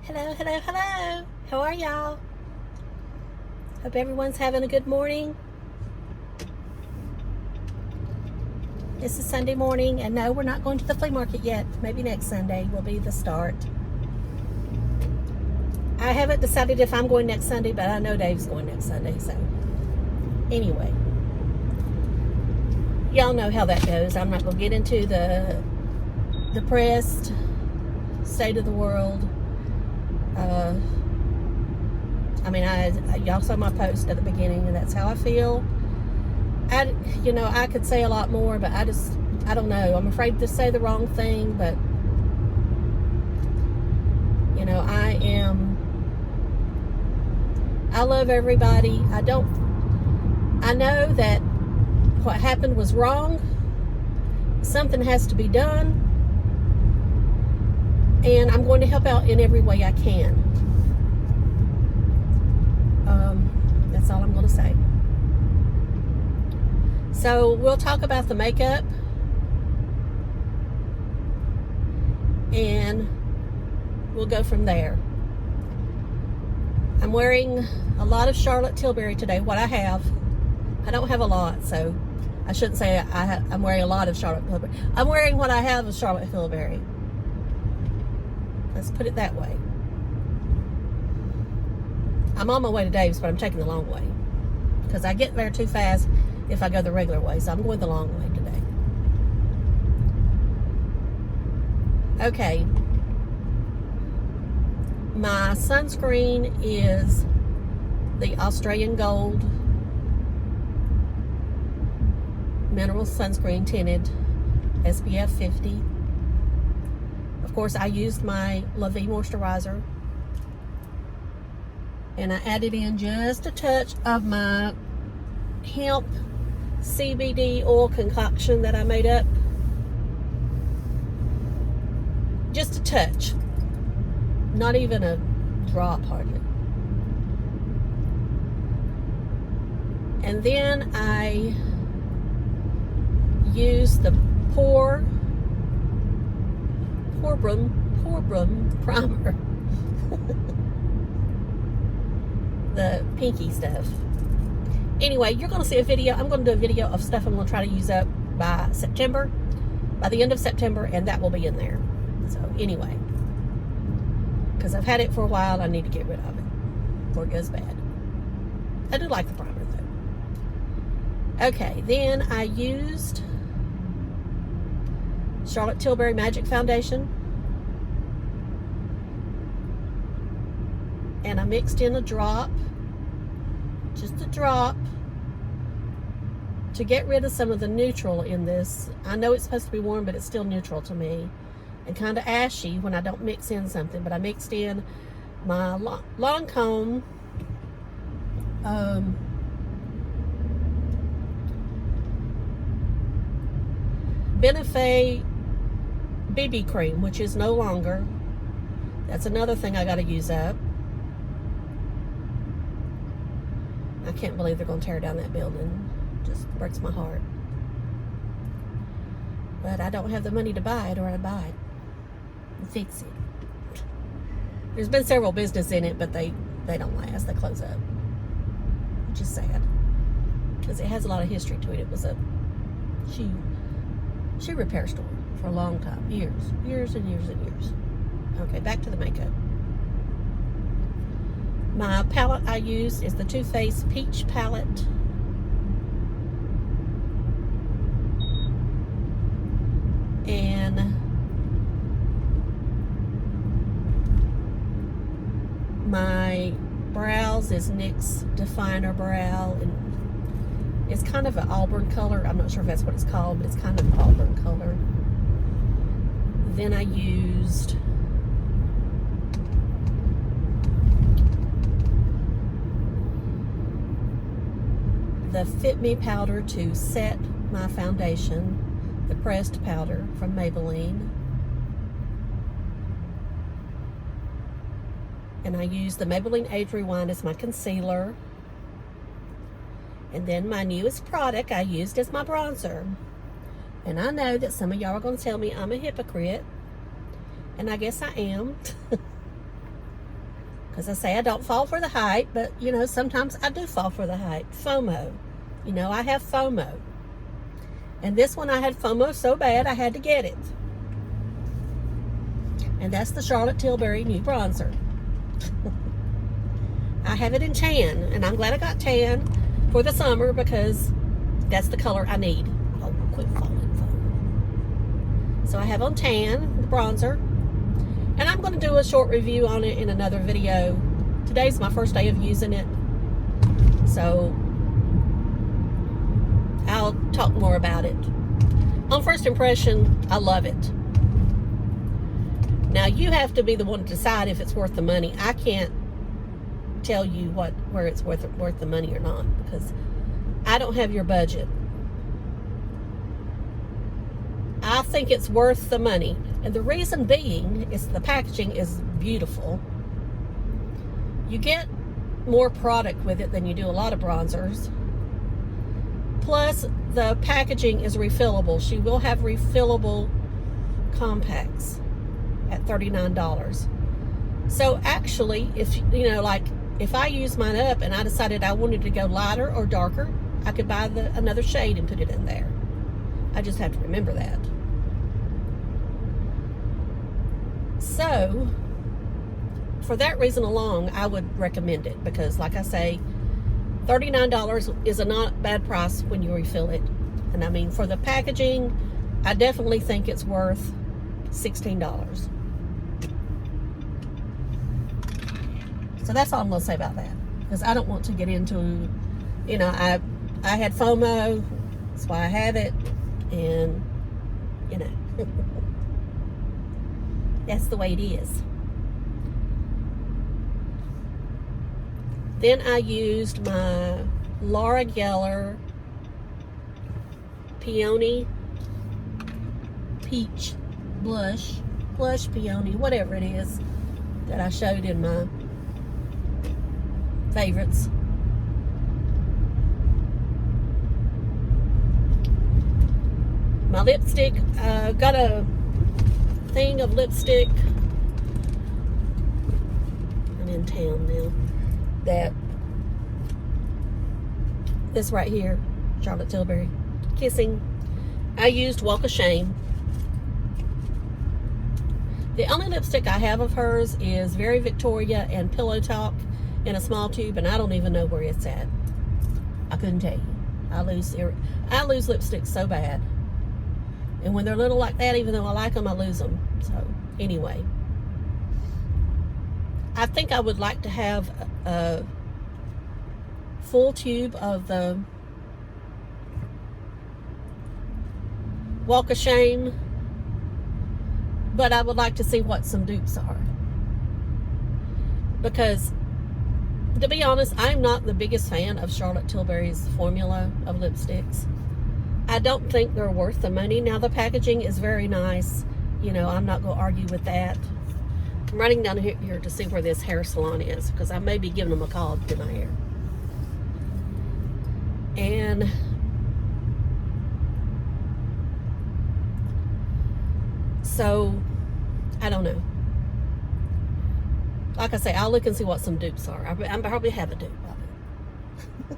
Hello, hello, hello. How are y'all? Hope everyone's having a good morning. This is Sunday morning, and no, we're not going to the flea market yet. Maybe next Sunday will be the start. I haven't decided if I'm going next Sunday, but I know Dave's going next Sunday, so anyway. Y'all know how that goes. I'm not going to get into the depressed state of the world. Y'all saw my post at the beginning, and that's how I feel. I could say a lot more, but I don't know. I'm afraid to say the wrong thing, but I love everybody. I know that what happened was wrong. Something has to be done, and I'm going to help out in every way I can. That's all I'm going to say. So we'll talk about the makeup, and we'll go from there. I'm wearing a lot of Charlotte Tilbury today. What I don't have a lot, so I shouldn't say I'm wearing a lot of Charlotte Tilbury. I'm wearing what I have of Charlotte Tilbury. Let's put it that way. I'm on my way to Dave's, but I'm taking the long way because I get there too fast if I go the regular way, so I'm going the long way today. Okay. My sunscreen is the Australian Gold Mineral Sunscreen Tinted SPF 50. Of course, I used my La Vie moisturizer, and I added in just a touch of my hemp CBD oil concoction that I made up. Just a touch. Not even a drop, hardly. And then I used the Pore Brum primer. The pinky stuff. Anyway, you're going to see a video. I'm going to do a video of stuff I'm going to try to use up by September, by the end of September, and that will be in there. So anyway, because I've had it for a while, I need to get rid of it before it goes bad. I do like the primer though. Okay, then I used Charlotte Tilbury Magic Foundation, and I mixed in a drop, just a drop, to get rid of some of the neutral in this. I know it's supposed to be warm, but it's still neutral to me, and kind of ashy when I don't mix in something. But I mixed in my Lancome Benefit BB cream, which is no longer. That's another thing I got to use up. I can't believe they're going to tear down that building. Just breaks my heart. But I don't have the money to buy it, or I'd buy it and fix it. There's been several businesses in it, but they don't last. They close up, which is sad because it has a lot of history to it. It was a shoe repair store for a long time, years and years and years. Okay, back to the makeup. My palette I use is the Too Faced Peach palette. And my brows is NYX Definer Brow, and it's kind of an auburn color. I'm not sure if that's what it's called, but it's kind of an auburn color. Then I used the Fit Me powder to set my foundation, the pressed powder from Maybelline. And I used the Maybelline Age Rewind as my concealer. And then my newest product I used as my bronzer. And I know that some of y'all are going to tell me I'm a hypocrite. And I guess I am. Because I say I don't fall for the hype, but, you know, sometimes I do fall for the hype. FOMO. You know, I have FOMO. And this one I had FOMO so bad I had to get it. And that's the Charlotte Tilbury new bronzer. I have it in tan, and I'm glad I got tan for the summer because that's the color I need. Oh, quit falling. So I have on tan, the bronzer. And I'm going to do a short review on it in another video. Today's my first day of using it. So I'll talk more about it. On first impression, I love it. Now you have to be the one to decide if it's worth the money. I can't tell you where it's worth the money or not because I don't have your budget. I think it's worth the money. And the reason being is the packaging is beautiful. You get more product with it than you do a lot of bronzers. Plus, the packaging is refillable. She will have refillable compacts at $39. So actually, if you know, like if I use mine up and I decided I wanted to go lighter or darker, I could buy another shade and put it in there. I just have to remember that. So, for that reason alone, I would recommend it because, like I say, $39 is a not bad price when you refill it. And I mean, for the packaging, I definitely think it's worth $16. So that's all I'm going to say about that. Because I don't want to get into, you know, I had FOMO. That's why I have it. And, you know, that's the way it is. Then I used my Laura Geller Peony Peach Blush Peony, whatever it is that I showed in my favorites. My lipstick, got a thing of lipstick. I'm in town now. That this right here, Charlotte Tilbury Kissing. I used Walk of Shame. The only lipstick I have of hers is Very Victoria and Pillow Talk in a small tube, and I don't even know where it's at. I couldn't tell you. I lose lipsticks so bad. And when they're little like that, even though I like them, I lose them. So, anyway. I think I would like to have a full tube of the Walk of Shame, but I would like to see what some dupes are. Because, to be honest, I'm not the biggest fan of Charlotte Tilbury's formula of lipsticks. I don't think they're worth the money. Now, the packaging is very nice. You know, I'm not going to argue with that. I'm running down here to see where this hair salon is because I may be giving them a call to do my hair. And so, I don't know. Like I say, I'll look and see what some dupes are. I probably have a dupe of it.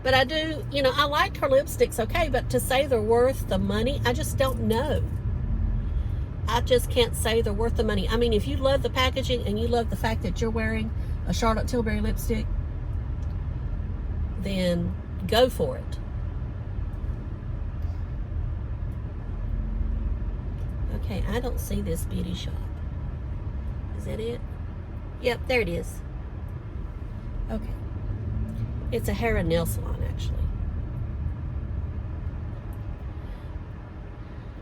But I do, you know, I like her lipsticks, okay, but to say they're worth the money, I just don't know. I just can't say they're worth the money. I mean, if you love the packaging and you love the fact that you're wearing a Charlotte Tilbury lipstick, then go for it. Okay, I don't see this beauty shop. Is that it? Yep, there it is. Okay. It's a hair and nail salon, actually.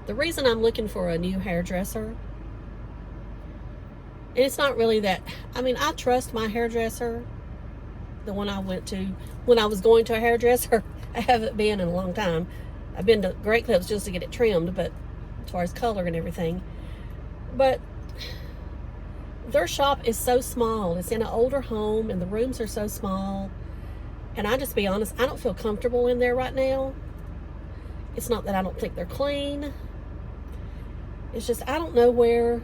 The reason I'm looking for a new hairdresser, and it's not really that, I mean, I trust my hairdresser, the one I went to when I was going to a hairdresser. I haven't been in a long time. I've been to Great Clips just to get it trimmed, but as far as color and everything. But their shop is so small. It's in an older home, and the rooms are so small. And I just be honest, I don't feel comfortable in there right now. It's not that I don't think they're clean. It's just, I don't know where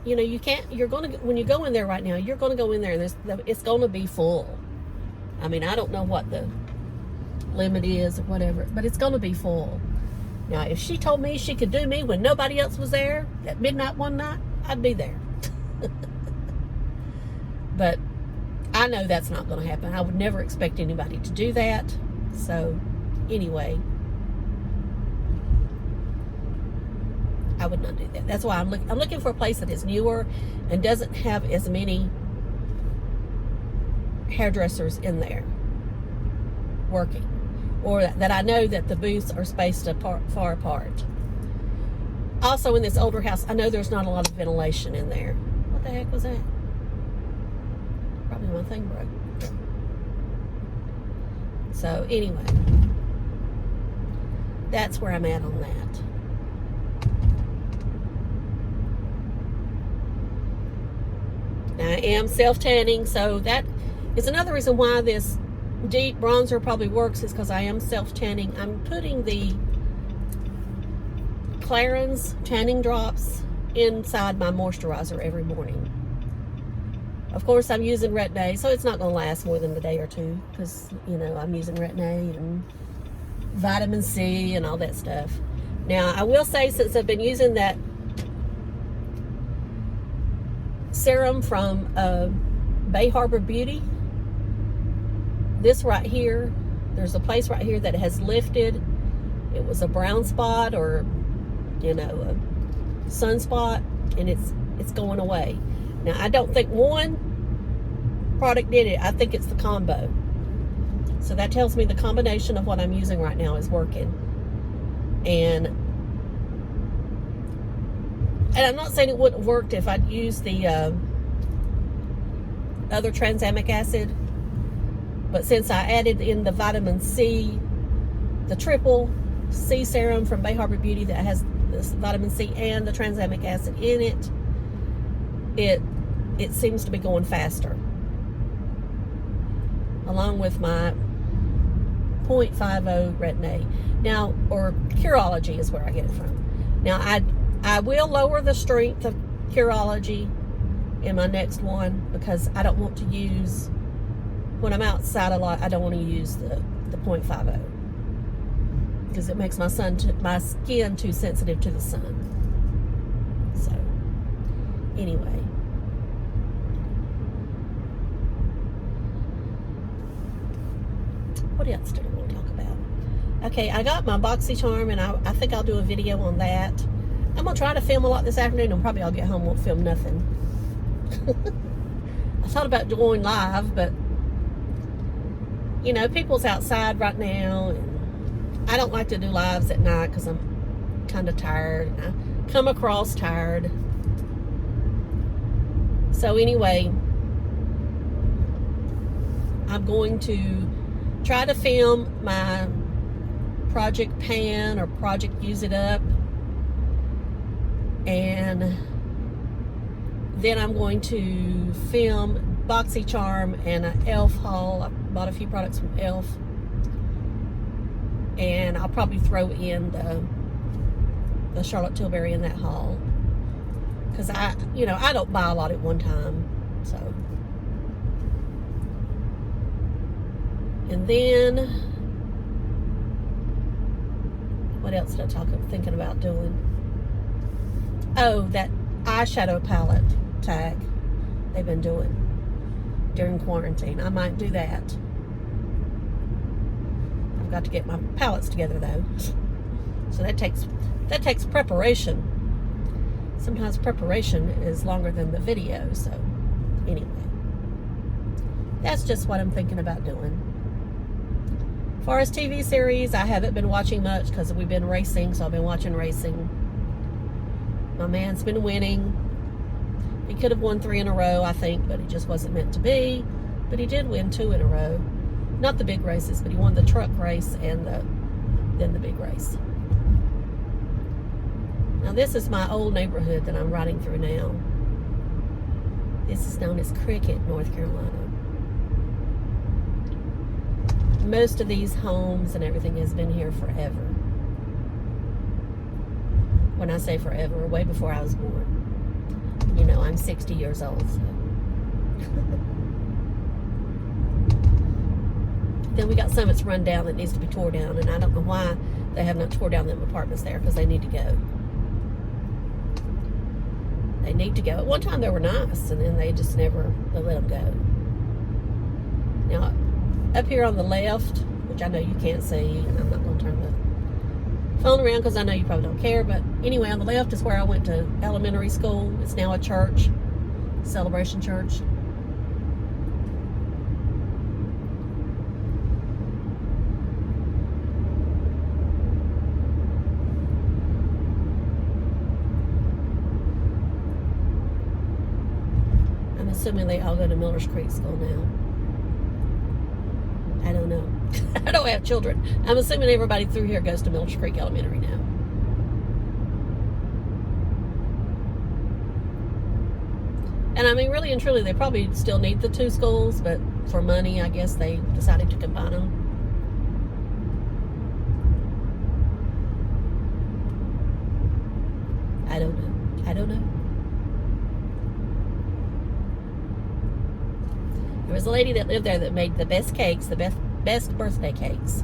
you know, you can't, you're going to, when you go in there right now, you're going to go in there and it's going to be full. I mean, I don't know what the limit is or whatever, but it's going to be full. Now, if she told me she could do me when nobody else was there at midnight one night, I'd be there. But I know that's not going to happen. I would never expect anybody to do that. So, anyway, I would not do that. That's why I'm looking for a place that is newer and doesn't have as many hairdressers in there working, or that I know that the booths are spaced far apart. Also, in this older house, I know there's not a lot of ventilation in there. What the heck was that? Probably my thing broke. So anyway, that's where I'm at on that. Now, I am self-tanning, so that is another reason why this deep bronzer probably works, is because I am self-tanning. I'm putting the Clarins tanning drops inside my moisturizer every morning. Of course, I'm using Retin-A, so it's not going to last more than a day or two, because, you know, I'm using Retin-A and vitamin C and all that stuff. Now, I will say, since I've been using that serum from Bay Harbor Beauty, this right here, there's a place right here that has lifted. It was a brown spot, or, you know, a sunspot, and it's going away. Now, I don't think one product did it. I think it's the combo. So that tells me the combination of what I'm using right now is working. And I'm not saying it wouldn't have worked if I'd used the other tranexamic acid. But since I added in the vitamin C, the triple C serum from Bay Harbor Beauty that has this vitamin C and the tranexamic acid in it, it seems to be going faster, along with my 0.50 Retin-A. Now, or Curology is where I get it from. Now, I will lower the strength of Curology in my next one, because I don't want to use, when I'm outside a lot, I don't want to use the 0.50, because it makes my skin too sensitive to the sun. So, anyway. What else do I want to talk about? Okay, I got my BoxyCharm, and I think I'll do a video on that. I'm going to try to film a lot this afternoon, and probably I'll get home, won't film nothing. I thought about going live, but, you know, people's outside right now, and I don't like to do lives at night because I'm kind of tired, and I come across tired. So anyway, I'm going to try to film my Project Pan or Project Use It Up, and then I'm going to film BoxyCharm and an e.l.f. haul. I bought a few products from e.l.f. and I'll probably throw in the Charlotte Tilbury in that haul, because I don't buy a lot at one time. So, and then what else did I thinking about doing? Oh, that eyeshadow palette tag they've been doing during quarantine. I might do that. I've got to get my palettes together though, so that takes preparation. Sometimes preparation is longer than the video. So anyway, that's just what I'm thinking about doing. As far as TV series, I haven't been watching much because we've been racing, so I've been watching racing. My man's been winning. He could have won 3 in a row, I think, but it just wasn't meant to be. But he did win 2 in a row. Not the big races, but he won the truck race and then the big race. Now, this is my old neighborhood that I'm riding through now. This is known as Cricket, North Carolina. Most of these homes and everything has been here forever. When I say forever, way before I was born. you know, I'm 60 years old, so. Then we got some that's run down that needs to be tore down, and I don't know why they have not tore down them apartments there, because they need to go. They need to go. At one time they were nice, and then they just never let them go. Now, up here on the left, which I know you can't see, and I'm not going to turn the phone around because I know you probably don't care, but anyway, on the left is where I went to elementary school. It's now a church, Celebration Church. I'm assuming they all go to Millers Creek School now. I don't know. I don't have children. I'm assuming everybody through here goes to Millers Creek Elementary now. And I mean, really and truly, they probably still need the two schools, but for money, I guess they decided to combine them. I don't know. I don't know. There was a lady that lived there that made the best cakes, the best birthday cakes.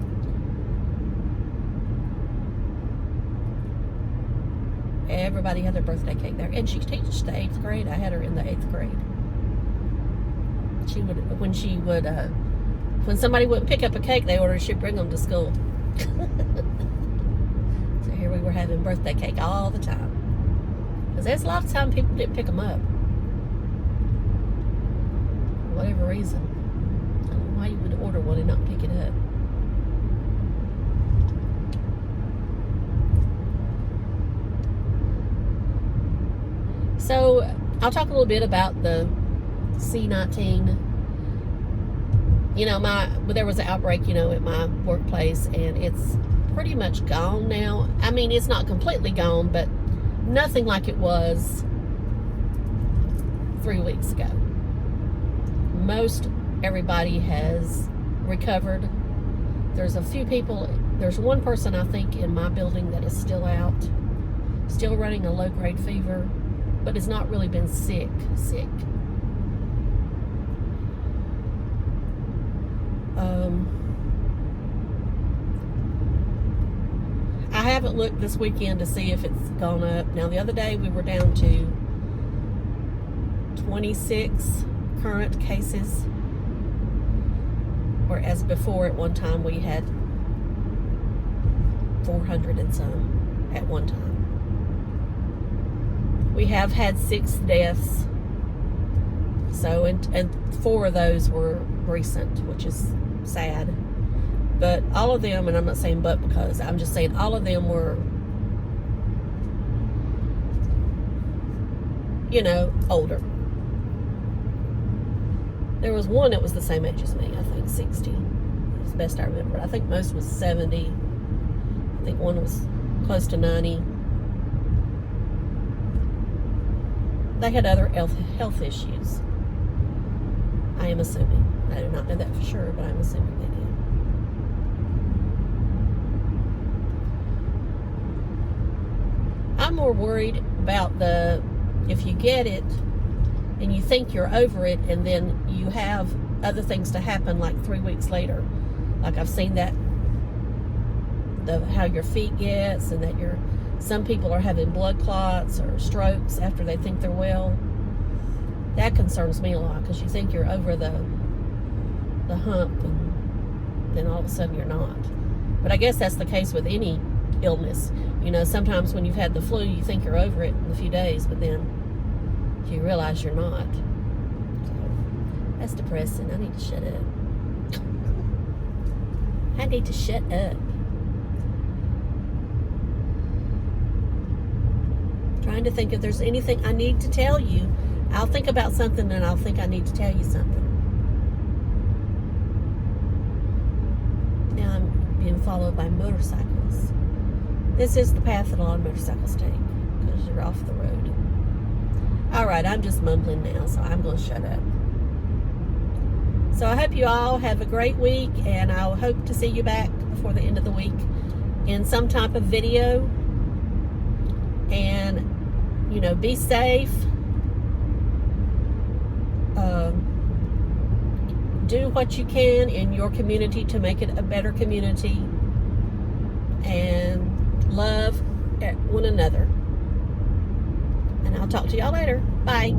Everybody had their birthday cake there. And she teaches the 8th grade. I had her in the 8th grade. She would, when somebody wouldn't pick up a cake, she'd bring them to school. So here we were having birthday cake all the time. Because there's a lot of time people didn't pick them up. For whatever reason. I don't know why you would order one and not pick it up. So, I'll talk a little bit about the C19. You know, there was an outbreak, you know, at my workplace, and it's pretty much gone now. I mean, it's not completely gone, but nothing like it was 3 weeks ago. Most everybody has recovered. There's a few people, there's one person I think in my building that is still out, still running a low-grade fever, but has not really been sick. I haven't looked this weekend to see if it's gone up. Now, the other day we were down to 26 current cases, whereas before at one time we had 400 and some at one time. We have had 6 deaths, so and 4 of those were recent, which is sad. But all of them, and I'm not saying but because, I'm just saying all of them were, you know, older. There was one that was the same age as me, I think 60. That's the best I remember. I think most was 70. I think one was close to 90. They had other health issues. I am assuming. I do not know that for sure, but I'm assuming they did. I'm more worried about if you get it and you think you're over it, and then you have other things to happen like 3 weeks later. Like I've seen that, how your feet gets, and that some people are having blood clots or strokes after they think they're well. That concerns me a lot, because you think you're over the hump, and then all of a sudden you're not. But I guess that's the case with any illness. You know, sometimes when you've had the flu, you think you're over it in a few days, but then you realize you're not. So that's depressing. I need to shut up. I need to shut up. Trying to think if there's anything I need to tell you. I'll think about something and I'll think I need to tell you something. Now I'm being followed by motorcycles. This is the path that a lot of motorcycles take, because you're off the road. Alright, I'm just mumbling now, so I'm going to shut up. So I hope you all have a great week, and I hope to see you back before the end of the week in some type of video. And, you know, be safe. do what you can in your community to make it a better community, and love one another. And I'll talk to y'all later. Bye.